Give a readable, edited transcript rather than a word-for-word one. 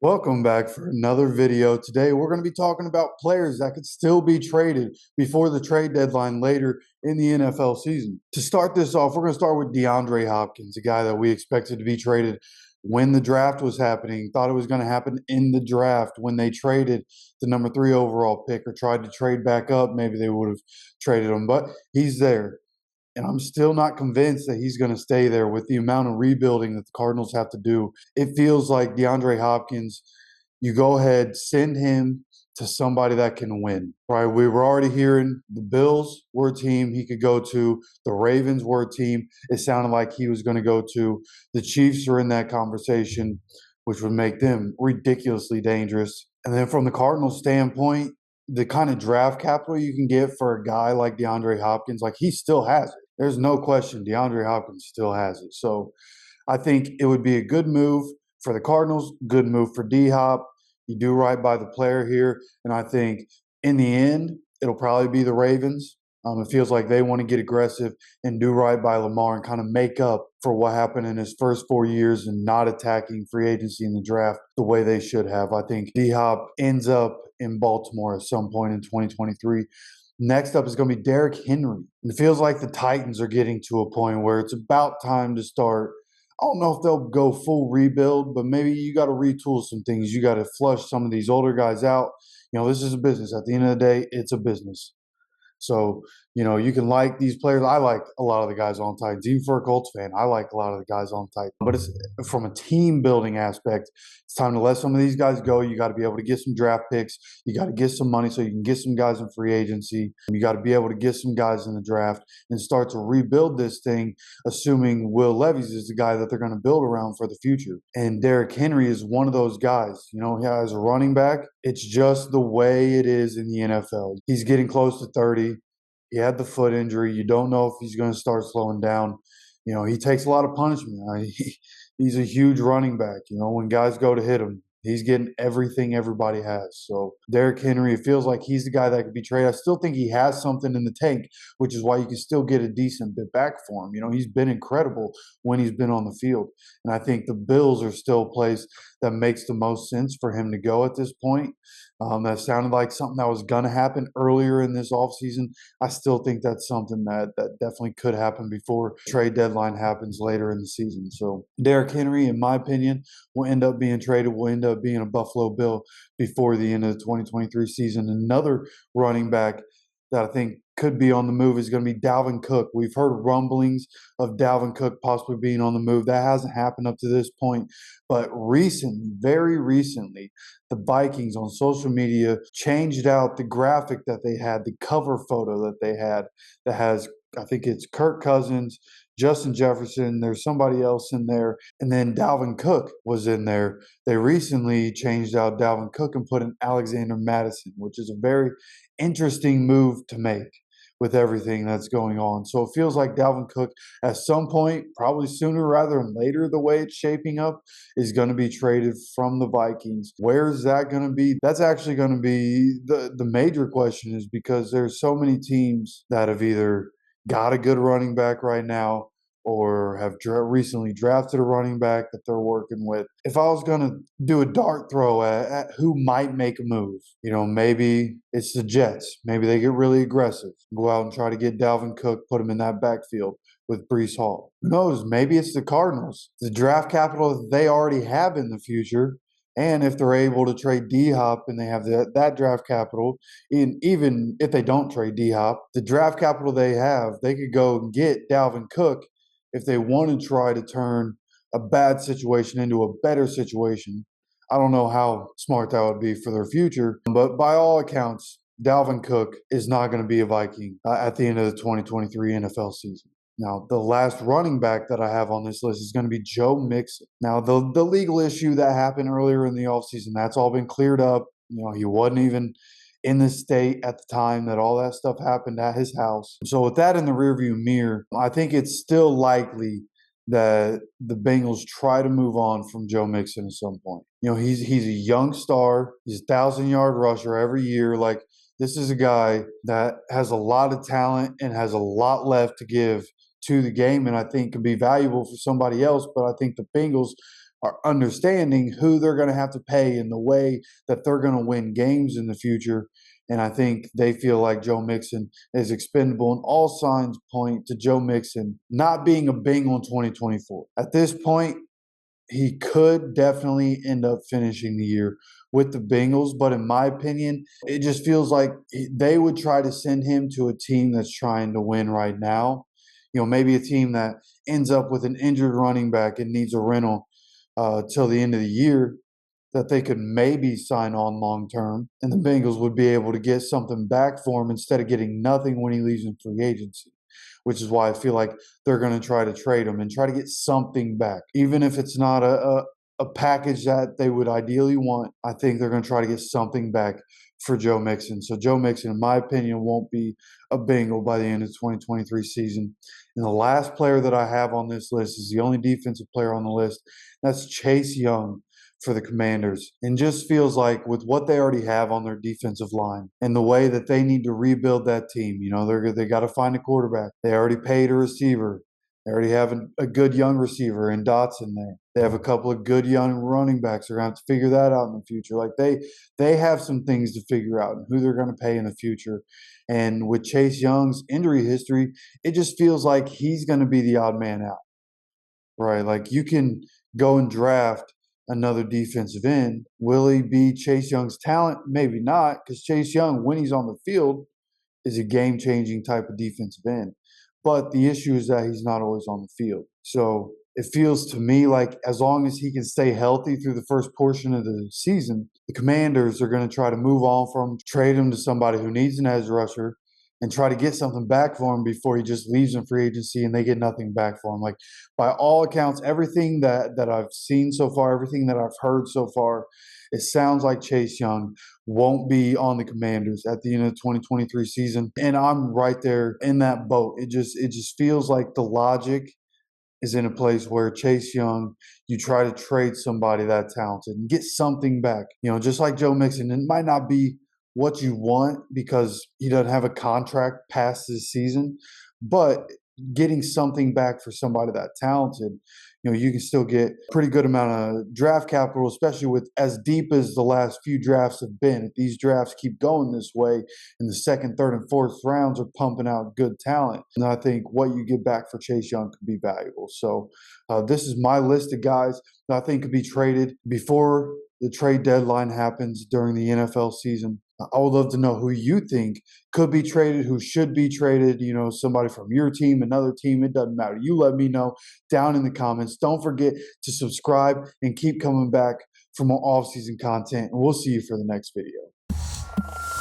Welcome back for another video. Today we're going to be talking about players that could still be traded before the trade deadline later in the NFL season. To start this off, we're going to start with DeAndre Hopkins, a guy that we expected to be traded when the draft was happening, thought it was going to happen in the draft when they traded the number 3 overall pick or tried to trade back up. Maybe they would have traded him, but he's there. And I'm still not convinced that he's going to stay there with the amount of rebuilding that the Cardinals have to do. It feels like DeAndre Hopkins, you go ahead, send him to somebody that can win, right? We were already hearing the Bills were a team he could go to. The Ravens were a team it sounded like he was going to go to. The Chiefs are in that conversation, which would make them ridiculously dangerous. And then from the Cardinals standpoint, the kind of draft capital you can get for a guy like DeAndre Hopkins, like he still has it. There's no question DeAndre Hopkins still has it. So I think it would be a good move for the Cardinals, good move for D-Hop. You do right by the player here. And I think in the end, it'll probably be the Ravens. It feels like they want to get aggressive and do right by Lamar and kind of make up for what happened in his first 4 years and not attacking free agency in the draft the way they should have. I think D-Hop ends up in Baltimore at some point in 2023. Next up is going to be Derrick Henry. It feels like the Titans are getting to a point where it's about time to start. I don't know if they'll go full rebuild, but maybe you got to retool some things. You got to flush some of these older guys out. This is a business. At the end of the day, it's a business. So, you can like these players. I like a lot of the guys on Titans. Even for a Colts fan, I like a lot of the guys on Titans. But it's from a team building aspect, it's time to let some of these guys go. You got to be able to get some draft picks. You got to get some money so you can get some guys in free agency. You got to be able to get some guys in the draft and start to rebuild this thing, assuming Will Levis is the guy that they're going to build around for the future. And Derrick Henry is one of those guys. As a running back, it's just the way it is in the NFL. He's getting close to 30. He had the foot injury. You don't know if he's going to start slowing down. He takes a lot of punishment. He's a huge running back. When guys go to hit him, he's getting everything everybody has. So Derrick Henry, it feels like he's the guy that could be traded. I still think he has something in the tank, which is why you can still get a decent bit back for him. He's been incredible when he's been on the field. And I think the Bills are still a place that makes the most sense for him to go at this point. That sounded like something that was going to happen earlier in this offseason. I still think that's something that definitely could happen before trade deadline happens later in the season. So Derrick Henry, in my opinion, will end up being traded, will end up being a Buffalo Bill before the end of the 2023 season. Another running back that I think could be on the move is going to be Dalvin Cook. We've heard rumblings of Dalvin Cook possibly being on the move. That hasn't happened up to this point. But recently, very recently, the Vikings on social media changed out the graphic that they had, the cover photo that they had that has, I think it's Kirk Cousins, Justin Jefferson, there's somebody else in there, and then Dalvin Cook was in there. They recently changed out Dalvin Cook and put in Alexander Mattison, which is a very interesting move to make with everything that's going on. So it feels like Dalvin Cook at some point, probably sooner rather than later, the way it's shaping up, is going to be traded from the Vikings. Where is that going to be? That's actually going to be the major question, is because there's so many teams that have either got a good running back right now or have recently drafted a running back that they're working with. If I was going to do a dart throw at who might make a move, maybe it's the Jets. Maybe they get really aggressive, go out and try to get Dalvin Cook, put him in that backfield with Breece Hall. Who knows? Maybe it's the Cardinals. The draft capital that they already have in the future, and if they're able to trade D-Hop and they have that draft capital, even if they don't trade D-Hop, the draft capital they have, they could go and get Dalvin Cook if they want to try to turn a bad situation into a better situation. I don't know how smart that would be for their future, but by all accounts, Dalvin Cook is not going to be a Viking at the end of the 2023 NFL season. Now, the last running back that I have on this list is going to be Joe Mixon. Now, the legal issue that happened earlier in the offseason, that's all been cleared up. He wasn't even in the state at the time that all that stuff happened at his house. So with that in the rearview mirror, I think it's still likely that the Bengals try to move on from Joe Mixon at some point. He's a young star. He's a 1,000-yard rusher every year. Like, this is a guy that has a lot of talent and has a lot left to give to the game, and I think can be valuable for somebody else. But I think the Bengals are understanding who they're going to have to pay and the way that they're going to win games in the future. And I think they feel like Joe Mixon is expendable, and all signs point to Joe Mixon not being a Bengal in 2024. At this point, he could definitely end up finishing the year with the Bengals, but in my opinion, it just feels like they would try to send him to a team that's trying to win right now. Maybe a team that ends up with an injured running back and needs a rental till the end of the year that they could maybe sign on long term, and the Bengals would be able to get something back for him instead of getting nothing when he leaves in free agency, which is why I feel like they're going to try to trade him and try to get something back. Even if it's not a package that they would ideally want, I think they're going to try to get something back for Joe Mixon. So Joe Mixon, in my opinion, won't be a Bengal by the end of the 2023 season. And the last player that I have on this list is the only defensive player on the list. That's Chase Young for the Commanders, and just feels like with what they already have on their defensive line and the way that they need to rebuild that team, they got to find a quarterback. They already paid a receiver. They already have a good young receiver in Dotson there. They have a couple of good young running backs. They're going to have to figure that out in the future. Like they have some things to figure out and who they're going to pay in the future. And with Chase Young's injury history, it just feels like he's going to be the odd man out, right? Like you can go and draft another defensive end. Will he be Chase Young's talent? Maybe not, because Chase Young, when he's on the field, is a game-changing type of defensive end. But the issue is that he's not always on the field. So it feels to me like as long as he can stay healthy through the first portion of the season, the Commanders are going to try to move on from him, trade him to somebody who needs an edge rusher, and try to get something back for him before he just leaves in free agency and they get nothing back for him. Like, by all accounts, everything that I've seen so far, everything that I've heard so far, it sounds like Chase Young won't be on the Commanders at the end of the 2023 season. And I'm right there in that boat. It just feels like the logic is in a place where Chase Young, you try to trade somebody that talented and get something back. Just like Joe Mixon, it might not be what you want because he doesn't have a contract past this season, but getting something back for somebody that talented, you can still get a pretty good amount of draft capital, especially with as deep as the last few drafts have been. If these drafts keep going this way in the second, third, and fourth rounds are pumping out good talent, and I think what you get back for Chase Young could be valuable. So this is my list of guys that I think could be traded before the trade deadline happens during the NFL season. I would love to know who you think could be traded, who should be traded, somebody from your team, another team, it doesn't matter. You let me know down in the comments. Don't forget to subscribe and keep coming back for more off-season content, and we'll see you for the next video.